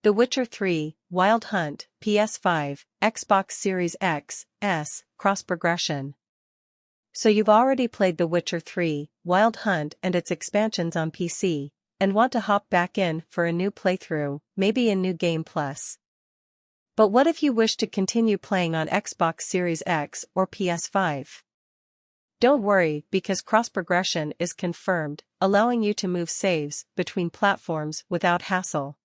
The Witcher 3, Wild Hunt, PS5, Xbox Series X, S, cross progression. So you've already played The Witcher 3, Wild Hunt and its expansions on PC, and want to hop back in for a new playthrough, maybe in New Game Plus. But what if you wish to continue playing on Xbox Series X or PS5? Don't worry, because cross-progression is confirmed, allowing you to move saves between platforms without hassle.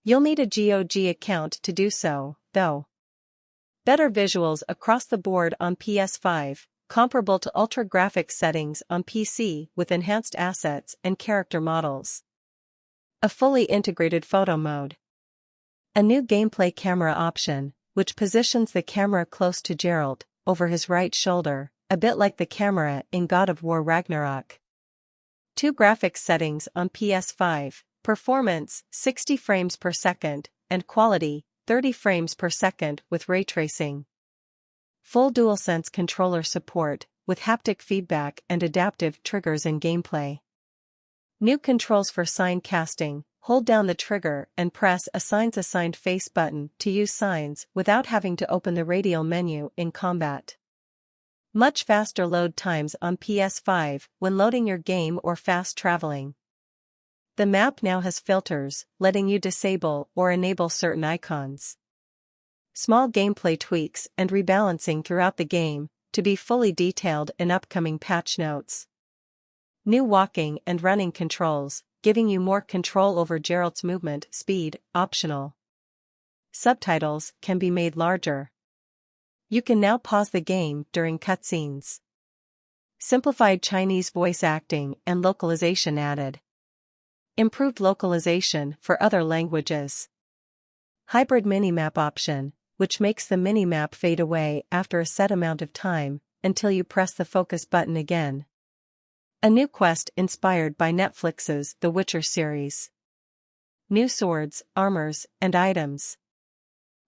You'll need a GOG account to do so, though. Better visuals across the board on PS5, comparable to ultra graphics settings on PC with enhanced assets and character models. A fully integrated photo mode. A new gameplay camera option, which positions the camera close to Geralt, over his right shoulder, a bit like the camera in God of War Ragnarok. 2 graphics settings on PS5, performance 60 frames per second, and quality 30 frames per second with raytracing. Full DualSense controller support, with haptic feedback and adaptive triggers in gameplay. New controls for sign casting. Hold down the trigger and press a Signs Assigned Face button to use signs without having to open the radial menu in combat. Much faster load times on PS5 when loading your game or fast traveling. The map now has filters, letting you disable or enable certain icons. Small gameplay tweaks and rebalancing throughout the game, to be fully detailed in upcoming patch notes. New walking and running controls, giving you more control over Geralt's movement speed, optional. Subtitles can be made larger. You can now pause the game during cutscenes. Simplified Chinese voice acting and localization added. Improved localization for other languages. Hybrid minimap option, which makes the minimap fade away after a set amount of time, until you press the focus button again. A new quest inspired by Netflix's The Witcher series. New swords, armors, and items.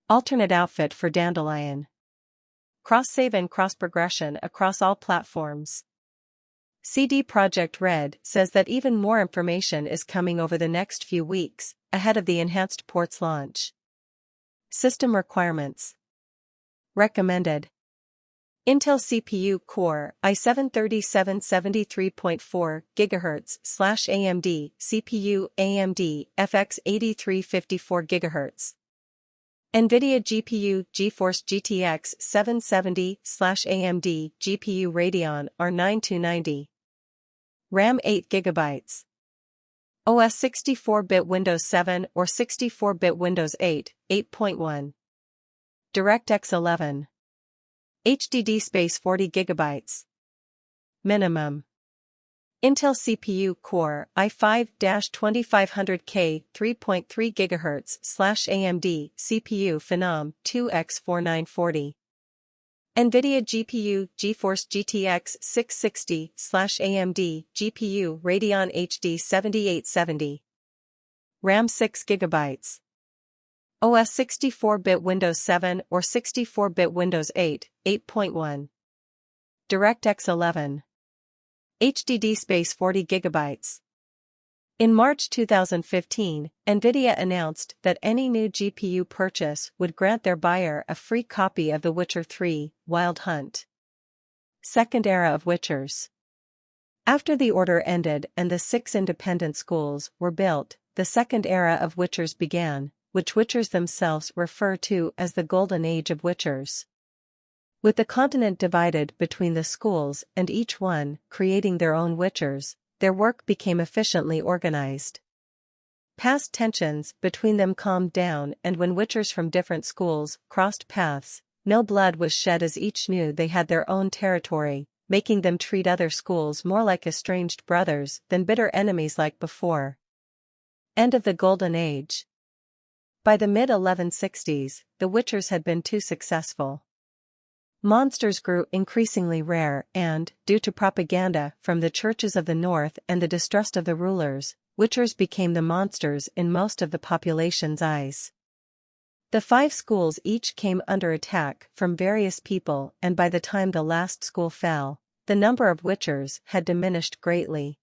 Alternate outfit for Dandelion. Cross-save and cross-progression across all platforms. CD Projekt Red says that even more information is coming over the next few weeks, ahead of the enhanced port's launch. System requirements. Recommended. Intel CPU Core i7-3773.4 GHz/AMD CPU AMD FX 8354 GHz. NVIDIA GPU GeForce GTX 770/AMD GPU Radeon R9 290. RAM 8 GB. OS 64-bit Windows 7 or 64-bit Windows 8, 8.1. DirectX 11. HDD space 40 GB. Minimum. Intel CPU Core i5-2500K 3.3 GHz/AMD CPU Phenom 2X4940. NVIDIA GPU GeForce GTX 660/AMD GPU Radeon HD 7870. RAM 6 GB. OS 64-bit Windows 7 or 64-bit Windows 8, 8.1. DirectX 11. HDD space 40 GB. In March 2015, NVIDIA announced that any new GPU purchase would grant their buyer a free copy of The Witcher 3, Wild Hunt. Second era of Witchers. After the order ended and the 6 independent schools were built, the second era of Witchers began, which Witchers themselves refer to as the Golden Age of Witchers. With the continent divided between the schools and each one creating their own Witchers, their work became efficiently organized. Past tensions between them calmed down, and when Witchers from different schools crossed paths, no blood was shed as each knew they had their own territory, making them treat other schools more like estranged brothers than bitter enemies like before. End of the Golden Age. By the mid-1160s, the Witchers had been too successful. Monsters grew increasingly rare and, due to propaganda from the churches of the north and the distrust of the rulers, Witchers became the monsters in most of the population's eyes. The 5 schools each came under attack from various people, and by the time the last school fell, the number of Witchers had diminished greatly.